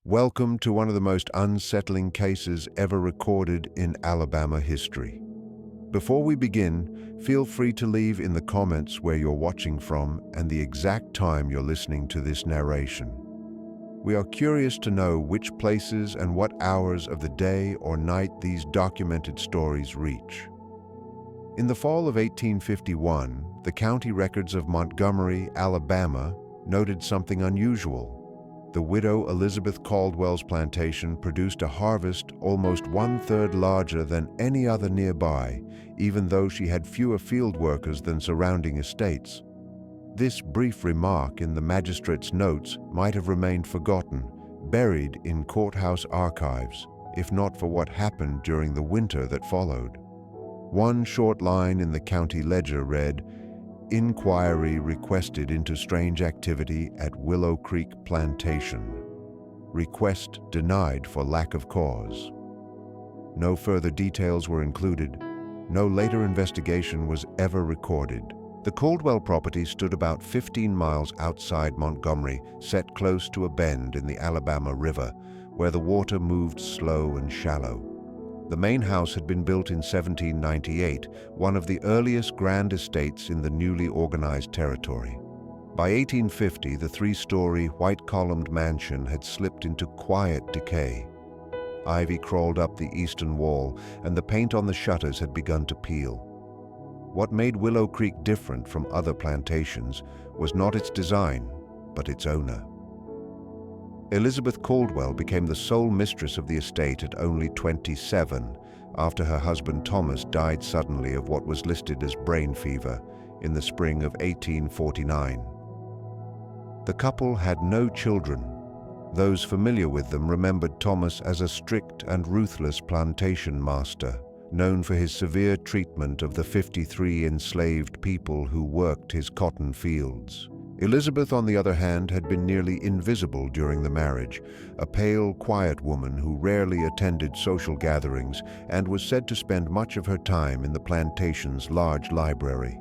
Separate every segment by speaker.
Speaker 1: Welcome to one of the most unsettling cases ever recorded in Alabama history. Before we begin, feel free to leave in the comments where you're watching from and the exact time you're listening to this narration. We are curious to know which places and what hours of the day or night these documented stories reach. In the fall of 1851, the county records of Montgomery, Alabama, noted something unusual. The widow Elizabeth Caldwell's plantation produced a harvest almost one-third larger than any other nearby, even though she had fewer field workers than surrounding estates. This brief remark in the magistrate's notes might have remained forgotten, buried in courthouse archives, if not for what happened during the winter that followed. One short line in the county ledger read, "Inquiry requested into strange activity at Willow Creek Plantation. Request denied for lack of cause." No further details were included. No later investigation was ever recorded. The Caldwell property stood about 15 miles outside Montgomery, set close to a bend in the Alabama River, where the water moved slow and shallow. The main house had been built in 1798, one of the earliest grand estates in the newly organized territory. By 1850, the three-story, white-columned mansion had slipped into quiet decay. Ivy crawled up the eastern wall, and the paint on the shutters had begun to peel. What made Willow Creek different from other plantations was not its design, but its owner. Elizabeth Caldwell became the sole mistress of the estate at only 27, after her husband Thomas died suddenly of what was listed as brain fever in the spring of 1849. The couple had no children. Those familiar with them remembered Thomas as a strict and ruthless plantation master, known for his severe treatment of the 53 enslaved people who worked his cotton fields. Elizabeth, on the other hand, had been nearly invisible during the marriage, a pale, quiet woman who rarely attended social gatherings and was said to spend much of her time in the plantation's large library.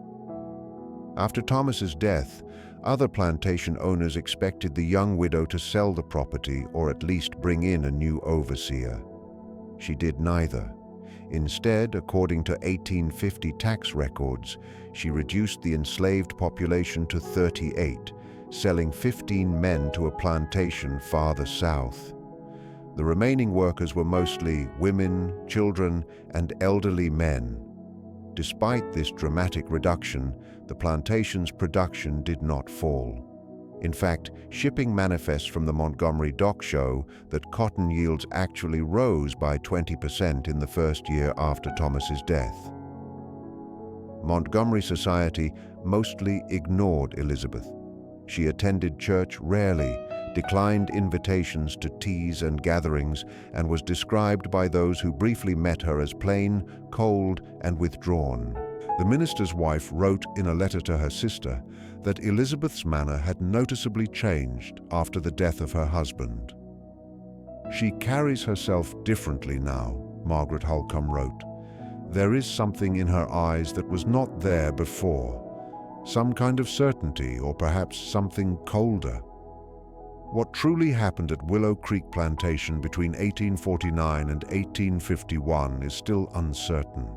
Speaker 1: After Thomas's death, other plantation owners expected the young widow to sell the property or at least bring in a new overseer. She did neither. Instead, according to 1850 tax records, she reduced the enslaved population to 38, selling 15 men to a plantation farther south. The remaining workers were mostly women, children, and elderly men. Despite this dramatic reduction, the plantation's production did not fall. In fact, shipping manifests from the Montgomery dock show that cotton yields actually rose by 20% in the first year after Thomas's death. Montgomery society mostly ignored Elizabeth. She attended church rarely, declined invitations to teas and gatherings, and was described by those who briefly met her as plain, cold, and withdrawn. The minister's wife wrote in a letter to her sister that Elizabeth's manner had noticeably changed after the death of her husband. "She carries herself differently now," Margaret Holcomb wrote. "There is something in her eyes that was not there before, some kind of certainty or perhaps something colder." What truly happened at Willow Creek Plantation between 1849 and 1851 is still uncertain.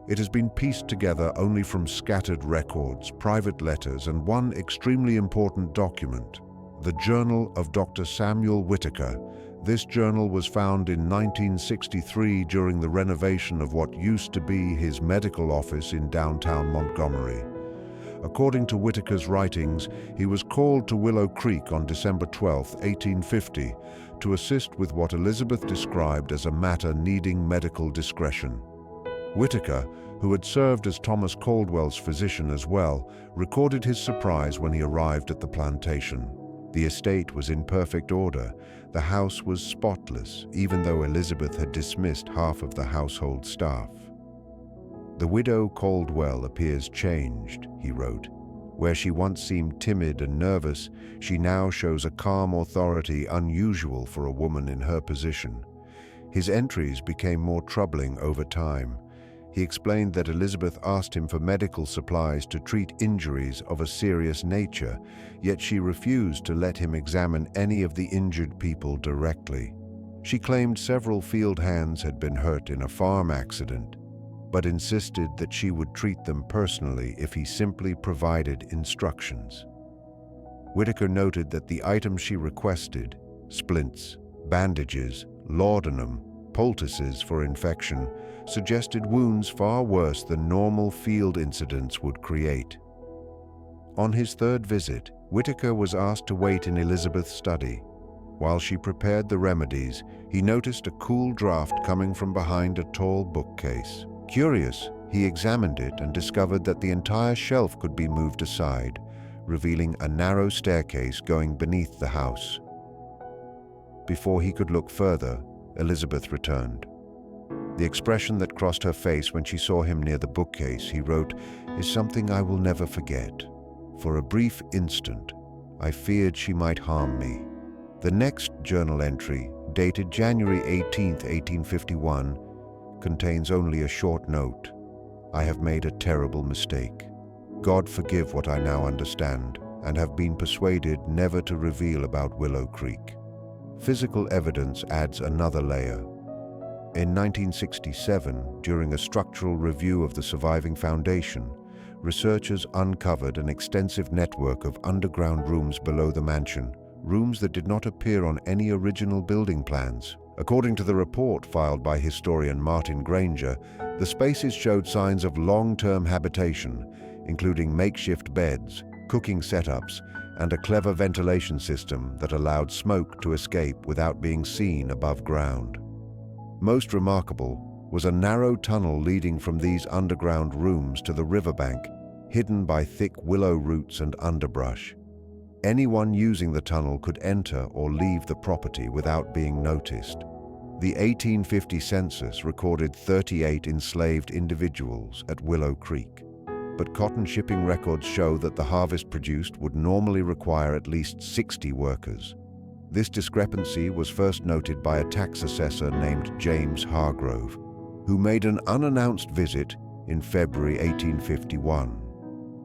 Speaker 1: It has been pieced together only from scattered records, private letters, and one extremely important document, the Journal of Dr. Samuel Whitaker. This journal was found in 1963 during the renovation of what used to be his medical office in downtown Montgomery. According to Whitaker's writings, he was called to Willow Creek on December 12, 1850, to assist with what Elizabeth described as a matter needing medical discretion. Whitaker, who had served as Thomas Caldwell's physician as well, recorded his surprise when he arrived at the plantation. The estate was in perfect order. The house was spotless, even though Elizabeth had dismissed half of the household staff. "The widow Caldwell appears changed," he wrote. "Where she once seemed timid and nervous, she now shows a calm authority unusual for a woman in her position." His entries became more troubling over time. He explained that Elizabeth asked him for medical supplies to treat injuries of a serious nature, yet she refused to let him examine any of the injured people directly. She claimed several field hands had been hurt in a farm accident, but insisted that she would treat them personally if he simply provided instructions. Whitaker noted that the items she requested, splints, bandages, laudanum, poultices for infection, suggested wounds far worse than normal field incidents would create. On his third visit, Whitaker was asked to wait in Elizabeth's study. While she prepared the remedies, he noticed a cool draft coming from behind a tall bookcase. Curious, he examined it and discovered that the entire shelf could be moved aside, revealing a narrow staircase going beneath the house. Before he could look further, Elizabeth returned. The expression that crossed her face when she saw him near the bookcase, he wrote, is something I will never forget. For a brief instant, I feared she might harm me. The next journal entry, dated January 18, 1851, contains only a short note. I have made a terrible mistake. God forgive what I now understand, and have been persuaded never to reveal about Willow Creek. Physical evidence adds another layer. In 1967, during a structural review of the surviving foundation, researchers uncovered an extensive network of underground rooms below the mansion, rooms that did not appear on any original building plans. According to the report filed by historian Martin Granger, the spaces showed signs of long-term habitation, including makeshift beds, cooking setups, and a clever ventilation system that allowed smoke to escape without being seen above ground. Most remarkable was a narrow tunnel leading from these underground rooms to the riverbank, hidden by thick willow roots and underbrush. Anyone using the tunnel could enter or leave the property without being noticed. The 1850 census recorded 38 enslaved individuals at Willow Creek, but cotton shipping records show that the harvest produced would normally require at least 60 workers. This discrepancy was first noted by a tax assessor named James Hargrove, who made an unannounced visit in February 1851.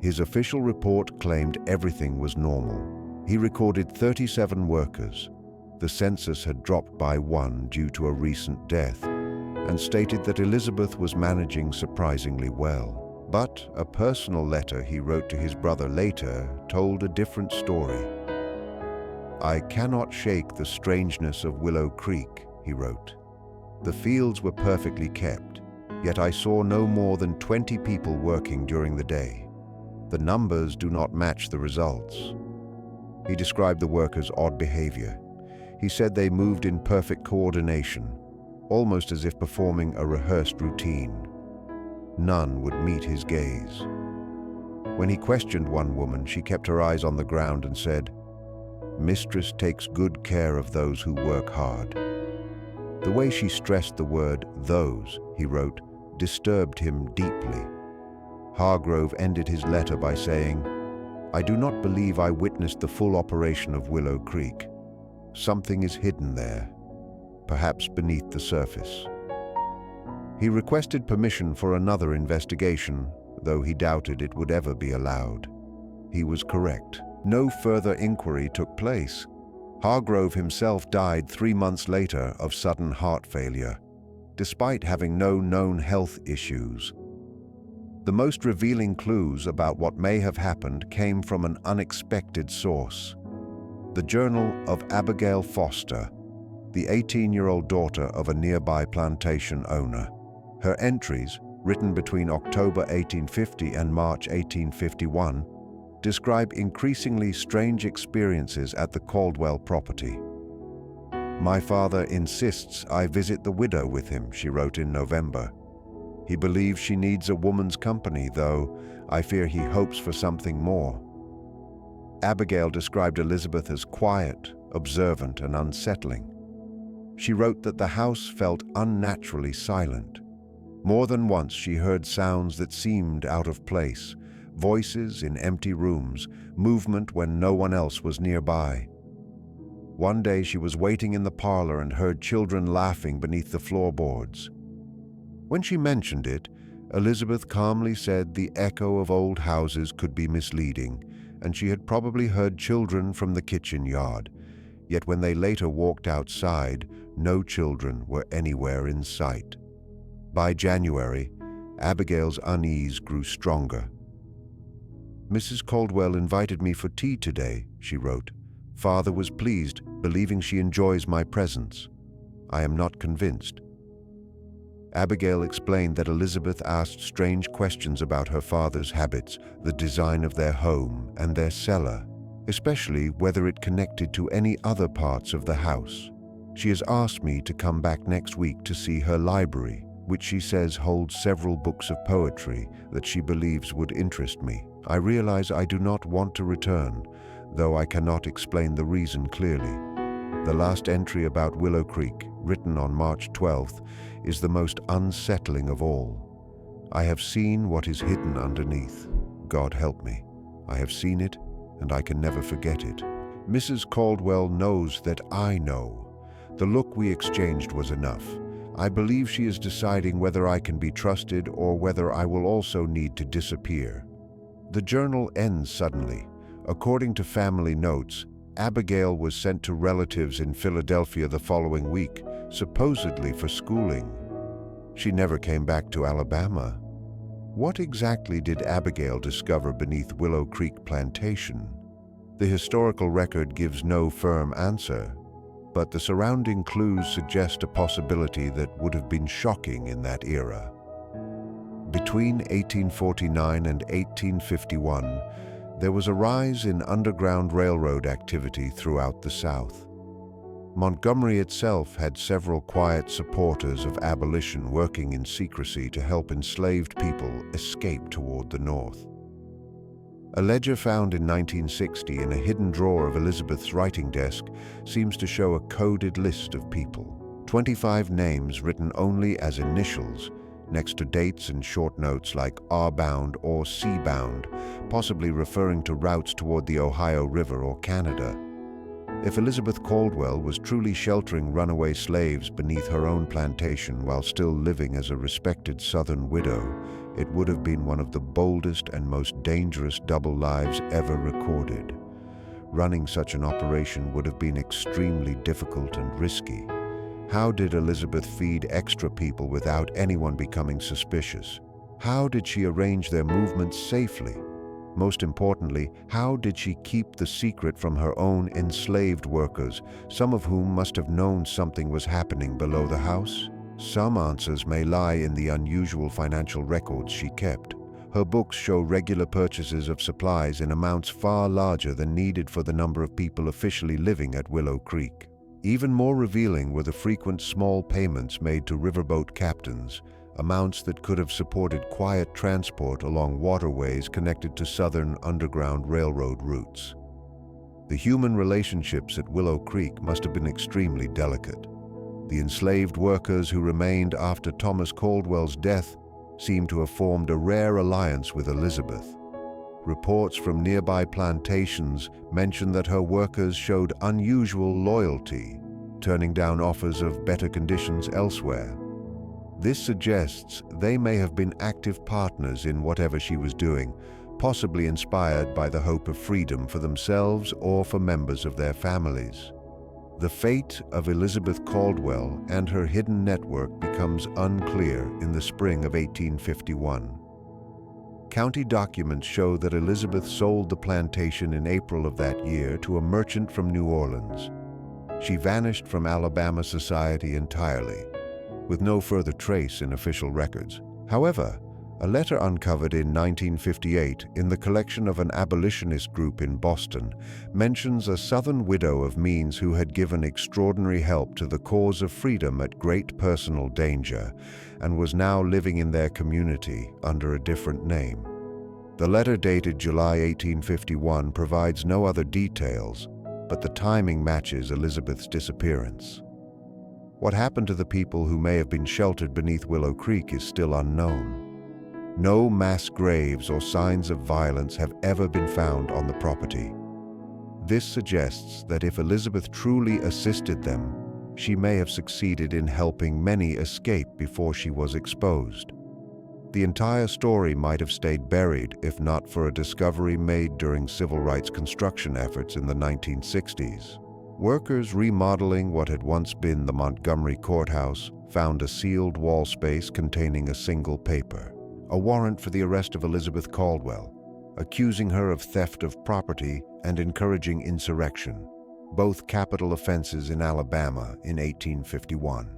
Speaker 1: His official report claimed everything was normal. He recorded 37 workers. The census had dropped by one due to a recent death, and stated that Elizabeth was managing surprisingly well. But a personal letter he wrote to his brother later told a different story. I cannot shake the strangeness of Willow Creek, he wrote. The fields were perfectly kept, yet I saw no more than 20 people working during the day. The numbers do not match the results. He described the workers' odd behavior. He said they moved in perfect coordination, almost as if performing a rehearsed routine. None would meet his gaze. When he questioned one woman, she kept her eyes on the ground and said, "Mistress takes good care of those who work hard." The way she stressed the word "those," he wrote, disturbed him deeply. Hargrove ended his letter by saying, I do not believe I witnessed the full operation of Willow Creek. Something is hidden there, perhaps beneath the surface. He requested permission for another investigation, though he doubted it would ever be allowed. He was correct. No further inquiry took place. Hargrove himself died 3 months later of sudden heart failure, despite having no known health issues. The most revealing clues about what may have happened came from an unexpected source. The journal of Abigail Foster, the 18-year-old daughter of a nearby plantation owner. Her entries, written between October 1850 and March 1851, describe increasingly strange experiences at the Caldwell property. My father insists I visit the widow with him, she wrote in November. He believes she needs a woman's company, though I fear he hopes for something more. Abigail described Elizabeth as quiet, observant, and unsettling. She wrote that the house felt unnaturally silent. More than once she heard sounds that seemed out of place, voices in empty rooms, movement when no one else was nearby. One day she was waiting in the parlor and heard children laughing beneath the floorboards. When she mentioned it, Elizabeth calmly said the echo of old houses could be misleading, and she had probably heard children from the kitchen yard. Yet when they later walked outside, no children were anywhere in sight. By January, Abigail's unease grew stronger. "Mrs. Caldwell invited me for tea today," she wrote. "Father was pleased, believing she enjoys my presence. I am not convinced." Abigail explained that Elizabeth asked strange questions about her father's habits, the design of their home, and their cellar, especially whether it connected to any other parts of the house. "She has asked me to come back next week to see her library, which she says holds several books of poetry that she believes would interest me. I realize I do not want to return, though I cannot explain the reason clearly." The last entry about Willow Creek, written on March 12th, is the most unsettling of all. "I have seen what is hidden underneath. God help me. I have seen it, and I can never forget it. Mrs. Caldwell knows that I know. The look we exchanged was enough. I believe she is deciding whether I can be trusted or whether I will also need to disappear." The journal ends suddenly. According to family notes, Abigail was sent to relatives in Philadelphia the following week, supposedly for schooling. She never came back to Alabama. What exactly did Abigail discover beneath Willow Creek Plantation? The historical record gives no firm answer, but the surrounding clues suggest a possibility that would have been shocking in that era. Between 1849 and 1851, there was a rise in Underground Railroad activity throughout the South. Montgomery itself had several quiet supporters of abolition working in secrecy to help enslaved people escape toward the North. A ledger found in 1960 in a hidden drawer of Elizabeth's writing desk seems to show a coded list of people. 25 names written only as initials, next to dates and short notes like R-bound or C-bound, possibly referring to routes toward the Ohio River or Canada. If Elizabeth Caldwell was truly sheltering runaway slaves beneath her own plantation while still living as a respected Southern widow, it would have been one of the boldest and most dangerous double lives ever recorded. Running such an operation would have been extremely difficult and risky. How did Elizabeth feed extra people without anyone becoming suspicious? How did she arrange their movements safely? Most importantly, how did she keep the secret from her own enslaved workers, some of whom must have known something was happening below the house? Some answers may lie in the unusual financial records she kept. Her books show regular purchases of supplies in amounts far larger than needed for the number of people officially living at Willow Creek. Even more revealing were the frequent small payments made to riverboat captains, amounts that could have supported quiet transport along waterways connected to Southern Underground Railroad routes. The human relationships at Willow Creek must have been extremely delicate. The enslaved workers who remained after Thomas Caldwell's death seem to have formed a rare alliance with Elizabeth. Reports from nearby plantations mention that her workers showed unusual loyalty, turning down offers of better conditions elsewhere. This suggests they may have been active partners in whatever she was doing, possibly inspired by the hope of freedom for themselves or for members of their families. The fate of Elizabeth Caldwell and her hidden network becomes unclear in the spring of 1851. County documents show that Elizabeth sold the plantation in April of that year to a merchant from New Orleans. She vanished from Alabama society entirely, with no further trace in official records. However, a letter uncovered in 1958 in the collection of an abolitionist group in Boston mentions a Southern widow of means who had given extraordinary help to the cause of freedom at great personal danger and was now living in their community under a different name. The letter dated July 1851 provides no other details, but the timing matches Elizabeth's disappearance. What happened to the people who may have been sheltered beneath Willow Creek is still unknown. No mass graves or signs of violence have ever been found on the property. This suggests that if Elizabeth truly assisted them, she may have succeeded in helping many escape before she was exposed. The entire story might have stayed buried if not for a discovery made during civil rights construction efforts in the 1960s. Workers remodeling what had once been the Montgomery courthouse found a sealed wall space containing a single paper, a warrant for the arrest of Elizabeth Caldwell, accusing her of theft of property and encouraging insurrection, both capital offenses in Alabama in 1851.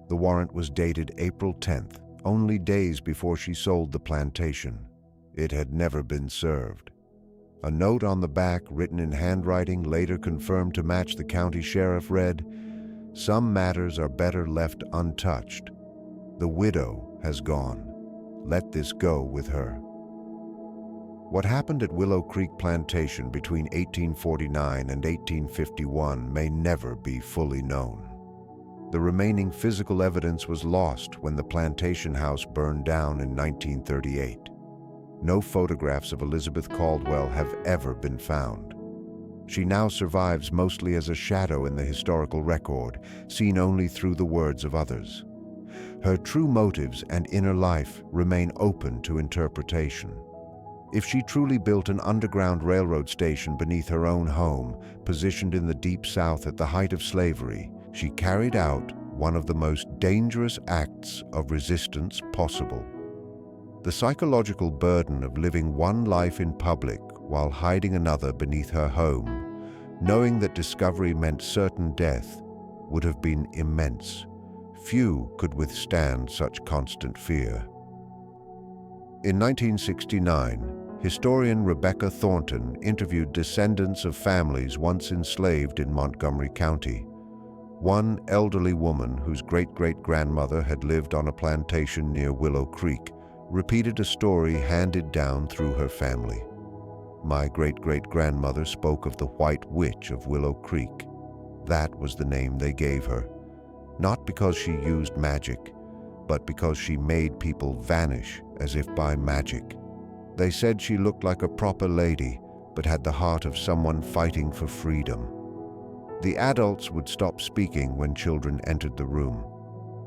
Speaker 1: The warrant was dated April 10th, only days before she sold the plantation. It had never been served. A note on the back, written in handwriting, later confirmed to match the county sheriff, read, "Some matters are better left untouched. The widow has gone. Let this go with her." What happened at Willow Creek Plantation between 1849 and 1851 may never be fully known. The remaining physical evidence was lost when the plantation house burned down in 1938. No photographs of Elizabeth Caldwell have ever been found. She now survives mostly as a shadow in the historical record, seen only through the words of others. Her true motives and inner life remain open to interpretation. If she truly built an underground railroad station beneath her own home, positioned in the Deep South at the height of slavery, she carried out one of the most dangerous acts of resistance possible. The psychological burden of living one life in public while hiding another beneath her home, knowing that discovery meant certain death, would have been immense. Few could withstand such constant fear. In 1969, historian Rebecca Thornton interviewed descendants of families once enslaved in Montgomery County. One elderly woman whose great-great-grandmother had lived on a plantation near Willow Creek repeated a story handed down through her family. "My great-great-grandmother spoke of the White Witch of Willow Creek. That was the name they gave her, not because she used magic, but because she made people vanish as if by magic. They said she looked like a proper lady, but had the heart of someone fighting for freedom. The adults would stop speaking when children entered the room.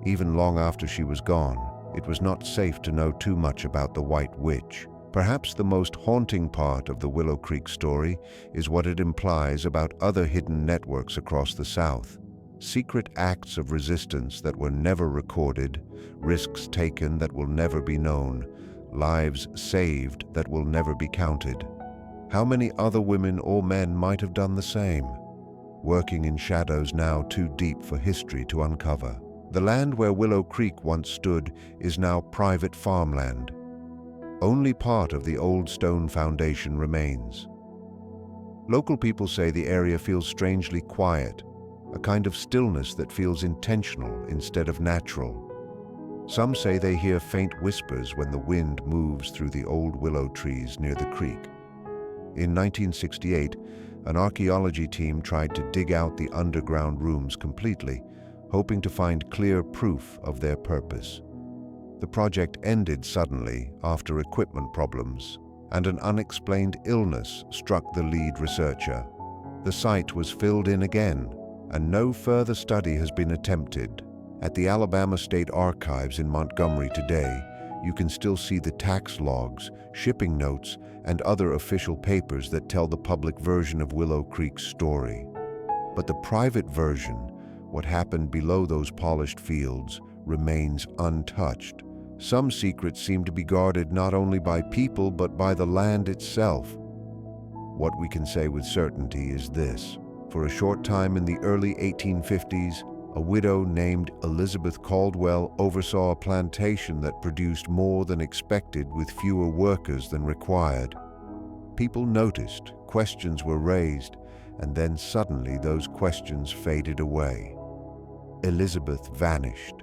Speaker 1: Even long after she was gone, it was not safe to know too much about the White Witch. Perhaps the most haunting part of the Willow Creek story is what it implies about other hidden networks across the South. Secret acts of resistance that were never recorded, risks taken that will never be known, lives saved that will never be counted. How many other women or men might have done the same? Working in shadows now too deep for history to uncover. The land where Willow Creek once stood is now private farmland. Only part of the old stone foundation remains. Local people say the area feels strangely quiet, a kind of stillness that feels intentional instead of natural. Some say they hear faint whispers when the wind moves through the old willow trees near the creek. In 1968, an archaeology team tried to dig out the underground rooms completely, hoping to find clear proof of their purpose. The project ended suddenly after equipment problems, and an unexplained illness struck the lead researcher. The site was filled in again, and no further study has been attempted. At the Alabama State Archives in Montgomery today, you can still see the tax logs, shipping notes, and other official papers that tell the public version of Willow Creek's story. But the private version, what happened below those polished fields, remains untouched. Some secrets seem to be guarded not only by people but by the land itself. What we can say with certainty is this. For a short time in the early 1850s, a widow named Elizabeth Caldwell oversaw a plantation that produced more than expected with fewer workers than required. People noticed, questions were raised, and then suddenly those questions faded away. Elizabeth vanished,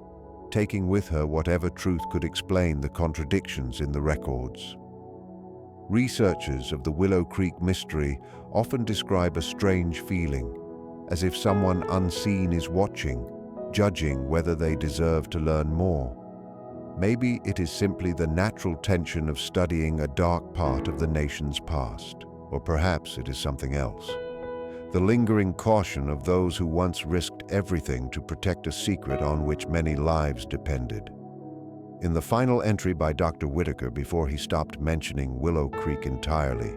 Speaker 1: taking with her whatever truth could explain the contradictions in the records. Researchers of the Willow Creek mystery often describe a strange feeling, as if someone unseen is watching, judging whether they deserve to learn more. Maybe it is simply the natural tension of studying a dark part of the nation's past, or perhaps it is something else. The lingering caution of those who once risked everything to protect a secret on which many lives depended. In the final entry by Dr. Whitaker before he stopped mentioning Willow Creek entirely,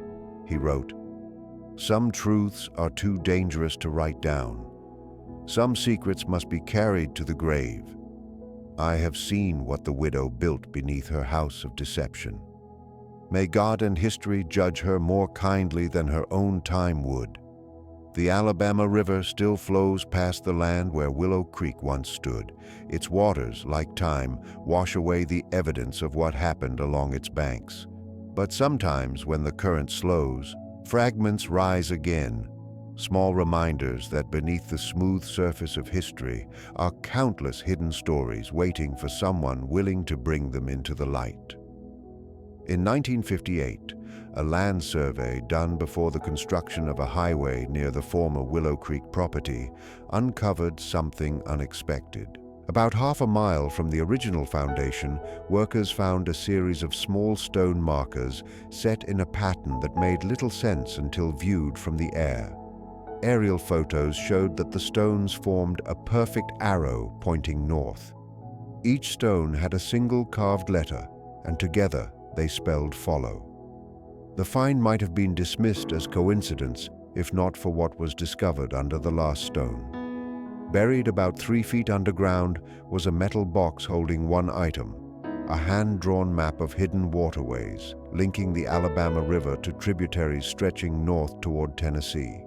Speaker 1: he wrote, "Some truths are too dangerous to write down. Some secrets must be carried to the grave. I have seen what the widow built beneath her house of deception. May God and history judge her more kindly than her own time would. The Alabama River still flows past the land where Willow Creek once stood. Its waters, like time, wash away the evidence of what happened along its banks. But sometimes when the current slows, fragments rise again, small reminders that beneath the smooth surface of history are countless hidden stories waiting for someone willing to bring them into the light." In 1958, a land survey done before the construction of a highway near the former Willow Creek property uncovered something unexpected. About half a mile from the original foundation, workers found a series of small stone markers set in a pattern that made little sense until viewed from the air. Aerial photos showed that the stones formed a perfect arrow pointing north. Each stone had a single carved letter, and together they spelled follow. The find might have been dismissed as coincidence if not for what was discovered under the last stone. Buried about 3 feet underground was a metal box holding one item, a hand-drawn map of hidden waterways linking the Alabama River to tributaries stretching north toward Tennessee.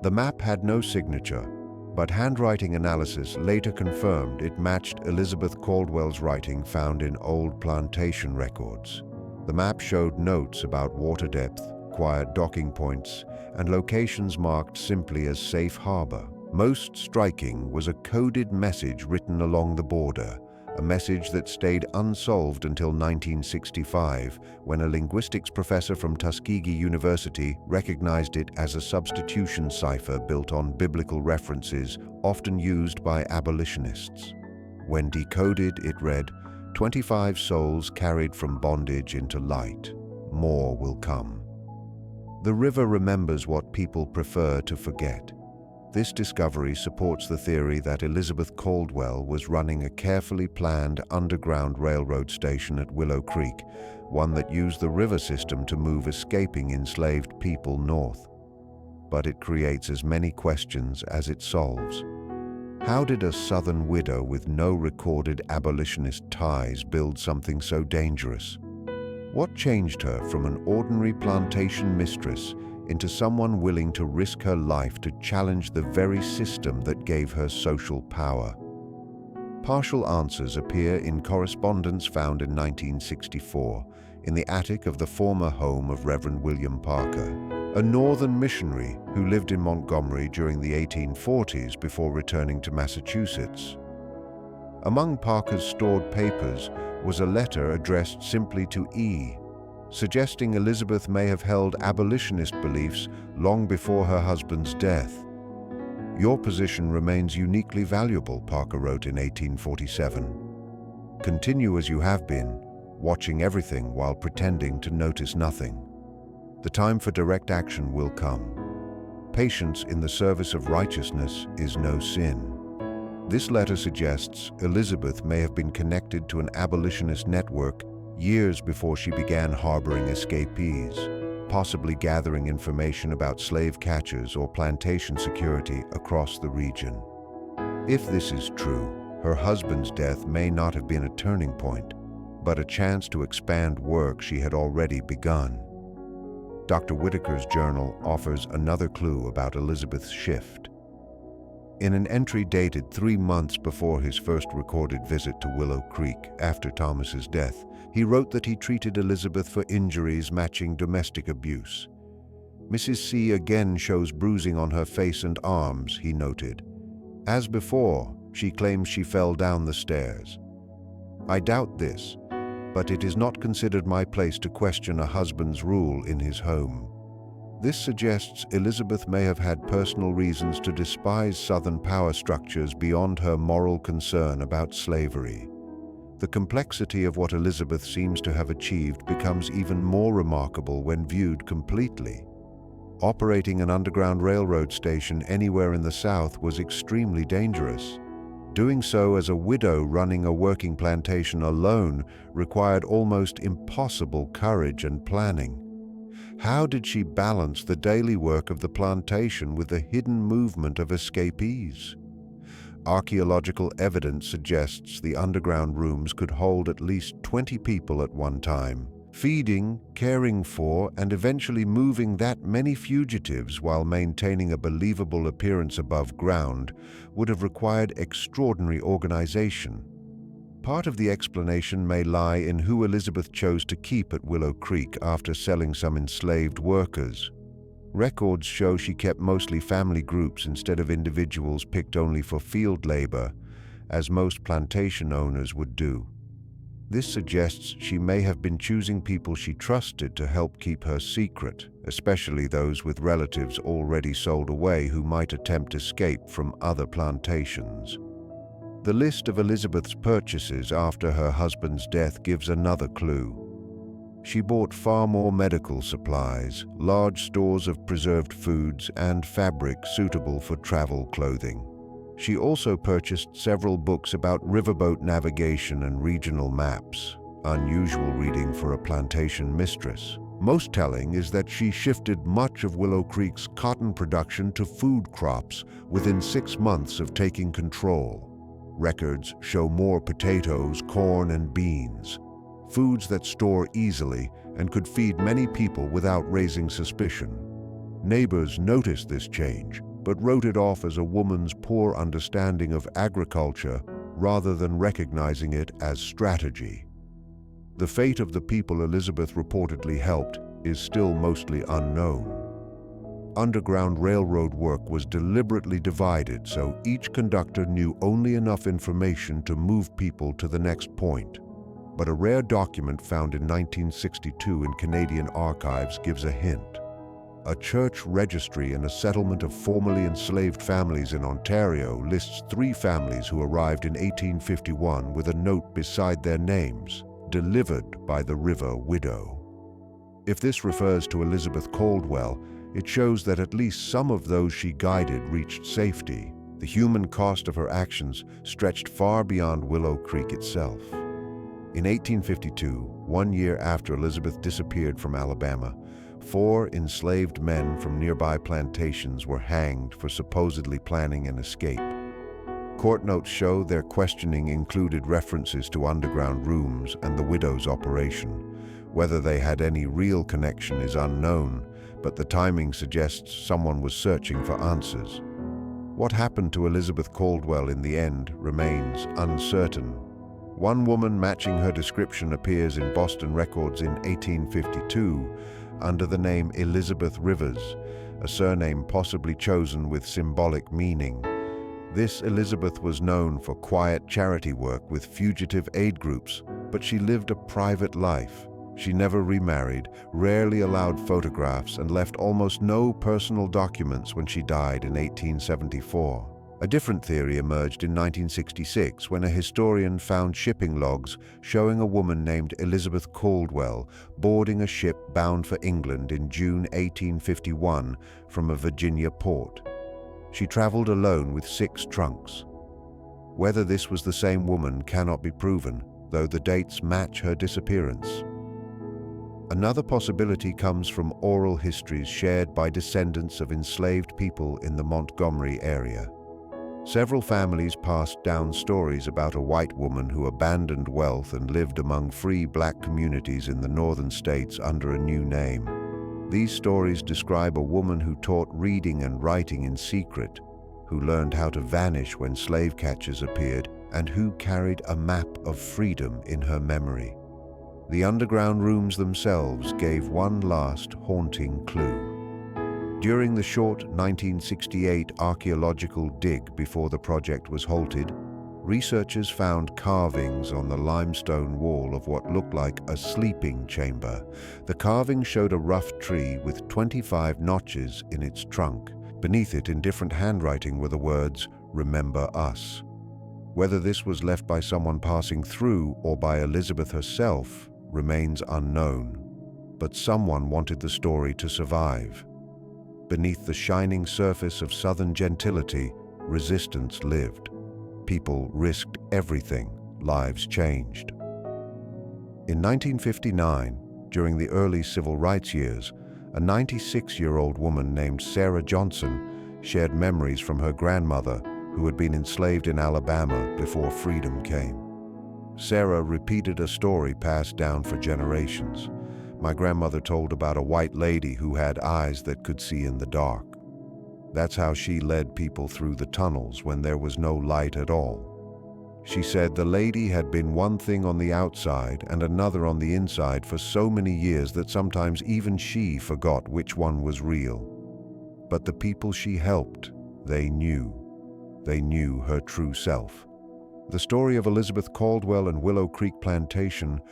Speaker 1: The map had no signature, but handwriting analysis later confirmed it matched Elizabeth Caldwell's writing found in old plantation records. The map showed notes about water depth, quiet docking points, and locations marked simply as safe harbor. Most striking was a coded message written along the border, a message that stayed unsolved until 1965, when a linguistics professor from Tuskegee University recognized it as a substitution cipher built on biblical references often used by abolitionists. When decoded, it read, "25 souls carried from bondage into light. More will come." The river remembers what people prefer to forget. This discovery supports the theory that Elizabeth Caldwell was running a carefully planned underground railroad station at Willow Creek, one that used the river system to move escaping enslaved people north. But it creates as many questions as it solves. How did a Southern widow with no recorded abolitionist ties build something so dangerous? What changed her from an ordinary plantation mistress into someone willing to risk her life to challenge the very system that gave her social power? Partial answers appear in correspondence found in 1964 in the attic of the former home of Reverend William Parker, a northern missionary who lived in Montgomery during the 1840s before returning to Massachusetts. Among Parker's stored papers was a letter addressed simply to E, suggesting Elizabeth may have held abolitionist beliefs long before her husband's death. "Your position remains uniquely valuable," Parker wrote in 1847. "Continue as you have been, watching everything while pretending to notice nothing. The time for direct action will come. Patience in the service of righteousness is no sin." This letter suggests Elizabeth may have been connected to an abolitionist network years before she began harboring escapees, possibly gathering information about slave catchers or plantation security across the region. If this is true, her husband's death may not have been a turning point, but a chance to expand work she had already begun. Dr. Whitaker's journal offers another clue about Elizabeth's shift. In an entry dated 3 months before his first recorded visit to Willow Creek after Thomas's death, he wrote that he treated Elizabeth for injuries matching domestic abuse. "Mrs. C again shows bruising on her face and arms," he noted. "As before, she claims she fell down the stairs. I doubt this, but it is not considered my place to question a husband's rule in his home." This suggests Elizabeth may have had personal reasons to despise Southern power structures beyond her moral concern about slavery. The complexity of what Elizabeth seems to have achieved becomes even more remarkable when viewed completely. Operating an underground railroad station anywhere in the South was extremely dangerous. Doing so as a widow running a working plantation alone required almost impossible courage and planning. How did she balance the daily work of the plantation with the hidden movement of escapees? Archaeological evidence suggests the underground rooms could hold at least 20 people at one time. Feeding, caring for, and eventually moving that many fugitives while maintaining a believable appearance above ground would have required extraordinary organization. Part of the explanation may lie in who Elizabeth chose to keep at Willow Creek after selling some enslaved workers. Records show she kept mostly family groups instead of individuals picked only for field labor, as most plantation owners would do. This suggests she may have been choosing people she trusted to help keep her secret, especially those with relatives already sold away who might attempt escape from other plantations. The list of Elizabeth's purchases after her husband's death gives another clue. She bought far more medical supplies, large stores of preserved foods, and fabric suitable for travel clothing. She also purchased several books about riverboat navigation and regional maps, unusual reading for a plantation mistress. Most telling is that she shifted much of Willow Creek's cotton production to food crops within 6 months of taking control. Records show more potatoes, corn, and beans, foods that store easily and could feed many people without raising suspicion. Neighbors noticed this change, but wrote it off as a woman's poor understanding of agriculture rather than recognizing it as strategy. The fate of the people Elizabeth reportedly helped is still mostly unknown. Underground railroad work was deliberately divided so each conductor knew only enough information to move people to the next point. But a rare document found in 1962 in Canadian archives gives a hint. A church registry in a settlement of formerly enslaved families in Ontario lists 3 families who arrived in 1851 with a note beside their names, delivered by the River Widow. If this refers to Elizabeth Caldwell, it shows that at least some of those she guided reached safety. The human cost of her actions stretched far beyond Willow Creek itself. In 1852, 1 year after Elizabeth disappeared from Alabama, 4 enslaved men from nearby plantations were hanged for supposedly planning an escape. Court notes show their questioning included references to underground rooms and the widow's operation. Whether they had any real connection is unknown, but the timing suggests someone was searching for answers. What happened to Elizabeth Caldwell in the end remains uncertain. One woman matching her description appears in Boston records in 1852 under the name Elizabeth Rivers, a surname possibly chosen with symbolic meaning. This Elizabeth was known for quiet charity work with fugitive aid groups, but she lived a private life. She never remarried, rarely allowed photographs, and left almost no personal documents when she died in 1874. A different theory emerged in 1966 when a historian found shipping logs showing a woman named Elizabeth Caldwell boarding a ship bound for England in June 1851 from a Virginia port. She traveled alone with 6 trunks. Whether this was the same woman cannot be proven, though the dates match her disappearance. Another possibility comes from oral histories shared by descendants of enslaved people in the Montgomery area. Several families passed down stories about a white woman who abandoned wealth and lived among free black communities in the northern states under a new name. These stories describe a woman who taught reading and writing in secret, who learned how to vanish when slave catchers appeared, and who carried a map of freedom in her memory. The underground rooms themselves gave one last haunting clue. During the short 1968 archaeological dig before the project was halted, researchers found carvings on the limestone wall of what looked like a sleeping chamber. The carving showed a rough tree with 25 notches in its trunk. Beneath it, in different handwriting, were the words, "Remember us." Whether this was left by someone passing through or by Elizabeth herself remains unknown, but someone wanted the story to survive. Beneath the shining surface of Southern gentility, resistance lived. people risked everything, lives changed. In 1959, during the early civil rights years, a 96-year-old woman named Sarah Johnson shared memories from her grandmother, who had been enslaved in Alabama before freedom came. Sarah repeated a story passed down for generations. My grandmother told about a white lady who had eyes that could see in the dark. That's how she led people through the tunnels when there was no light at all. She said the lady had been one thing on the outside and another on the inside for so many years that sometimes even she forgot which one was real. But the people she helped, they knew. They knew her true self. The story of Elizabeth Caldwell and Willow Creek Plantation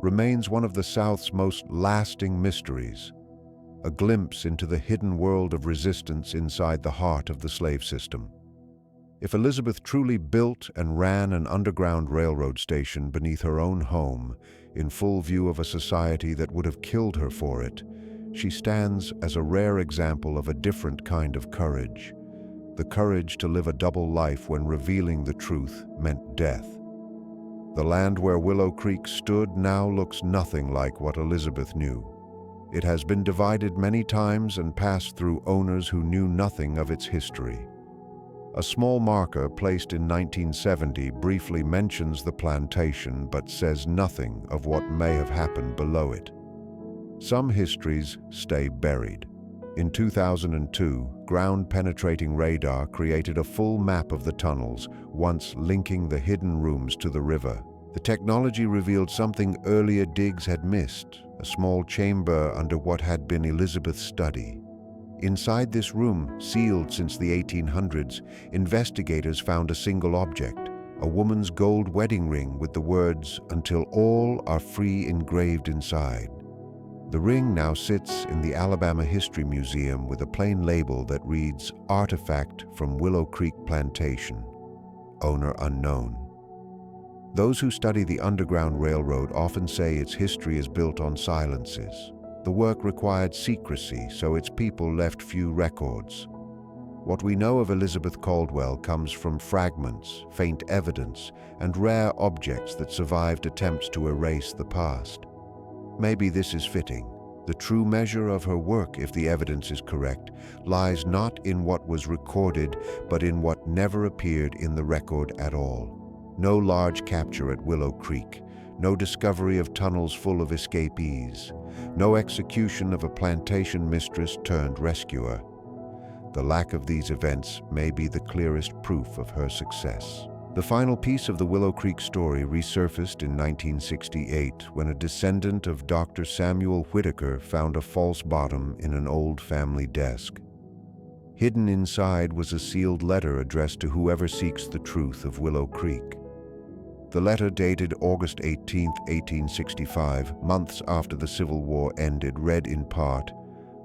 Speaker 1: remains one of the South's most lasting mysteries, a glimpse into the hidden world of resistance inside the heart of the slave system. If Elizabeth truly built and ran an underground railroad station beneath her own home, in full view of a society that would have killed her for it, she stands as a rare example of a different kind of courage, the courage to live a double life when revealing the truth meant death. The land where Willow Creek stood now looks nothing like what Elizabeth knew. It has been divided many times and passed through owners who knew nothing of its history. A small marker placed in 1970 briefly mentions the plantation but says nothing of what may have happened below it. Some histories stay buried. In 2002, ground-penetrating radar created a full map of the tunnels, once linking the hidden rooms to the river. The technology revealed something earlier digs had missed, a small chamber under what had been Elizabeth's study. Inside this room, sealed since the 1800s, investigators found a single object, a woman's gold wedding ring with the words, "Until all are free," engraved inside. The ring now sits in the Alabama History Museum with a plain label that reads, "Artifact from Willow Creek Plantation. Owner unknown." Those who study the Underground Railroad often say its history is built on silences. The work required secrecy, so its people left few records. What we know of Elizabeth Caldwell comes from fragments, faint evidence, and rare objects that survived attempts to erase the past. Maybe this is fitting. The true measure of her work, if the evidence is correct, lies not in what was recorded, but in what never appeared in the record at all. No large capture at Willow Creek, no discovery of tunnels full of escapees, no execution of a plantation mistress turned rescuer. The lack of these events may be the clearest proof of her success. The final piece of the Willow Creek story resurfaced in 1968 when a descendant of Dr. Samuel Whitaker found a false bottom in an old family desk. Hidden inside was a sealed letter addressed to whoever seeks the truth of Willow Creek. The letter, dated August 18, 1865, months after the Civil War ended, read in part,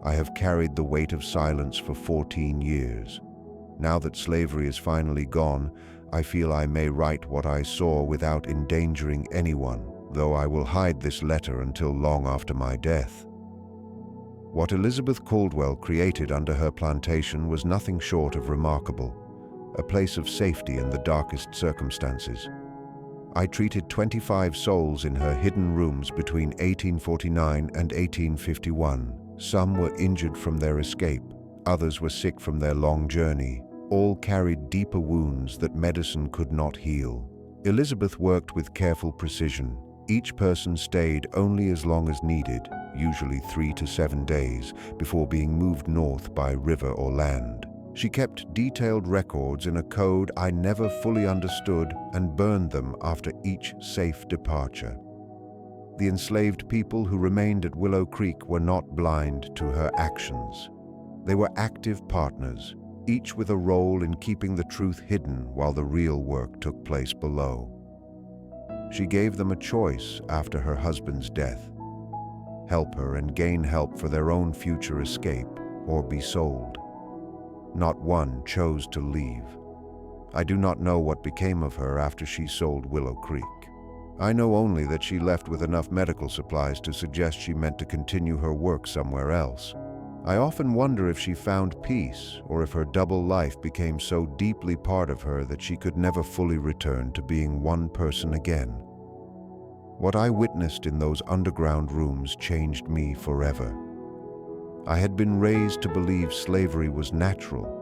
Speaker 1: "I have carried the weight of silence for 14 years. Now that slavery is finally gone, I feel I may write what I saw without endangering anyone, though I will hide this letter until long after my death." What Elizabeth Caldwell created under her plantation was nothing short of remarkable, a place of safety in the darkest circumstances. I treated 25 souls in her hidden rooms between 1849 and 1851. Some were injured from their escape, others were sick from their long journey. All carried deeper wounds that medicine could not heal. Elizabeth worked with careful precision. Each person stayed only as long as needed, usually 3 to 7 days, before being moved north by river or land. She kept detailed records in a code I never fully understood and burned them after each safe departure. The enslaved people who remained at Willow Creek were not blind to her actions. They were active partners, each with a role in keeping the truth hidden while the real work took place below. She gave them a choice after her husband's death: help her and gain help for their own future escape, or be sold. Not one chose to leave. I do not know what became of her after she sold Willow Creek. I know only that she left with enough medical supplies to suggest she meant to continue her work somewhere else. I often wonder if she found peace or if her double life became so deeply part of her that she could never fully return to being one person again. What I witnessed in those underground rooms changed me forever. I had been raised to believe slavery was natural.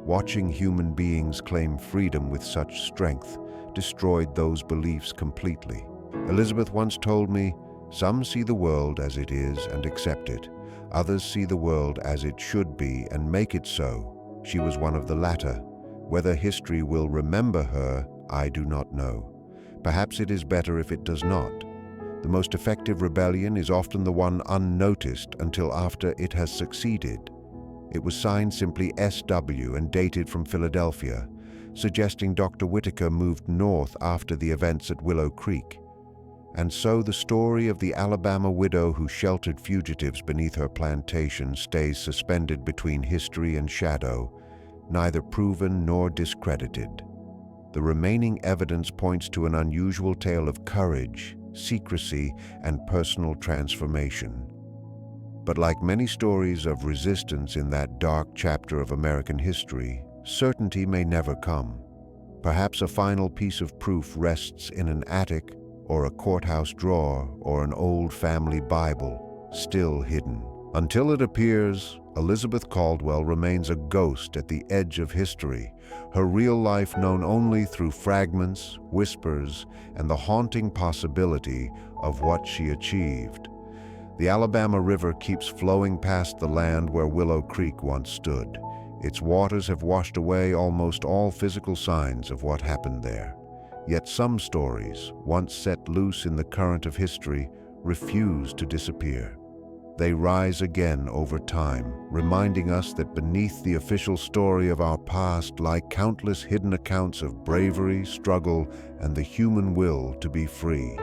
Speaker 1: Watching human beings claim freedom with such strength destroyed those beliefs completely. Elizabeth once told me, "Some see the world as it is and accept it. Others see the world as it should be and make it so." She was one of the latter. Whether history will remember her, I do not know. Perhaps it is better if it does not. The most effective rebellion is often the one unnoticed until after it has succeeded. It was signed simply SW and dated from Philadelphia, suggesting Dr. Whitaker moved north after the events at Willow Creek. And so the story of the Alabama widow who sheltered fugitives beneath her plantation stays suspended between history and shadow, neither proven nor discredited. The remaining evidence points to an unusual tale of courage, secrecy, and personal transformation. But like many stories of resistance in that dark chapter of American history, certainty may never come. Perhaps a final piece of proof rests in an attic, or a courthouse drawer, or an old family Bible, still hidden. Until it appears, Elizabeth Caldwell remains a ghost at the edge of history, her real life known only through fragments, whispers, and the haunting possibility of what she achieved. The Alabama River keeps flowing past the land where Willow Creek once stood. Its waters have washed away almost all physical signs of what happened there. Yet some stories, once set loose in the current of history, refuse to disappear. They rise again over time, reminding us that beneath the official story of our past lie countless hidden accounts of bravery, struggle, and the human will to be free.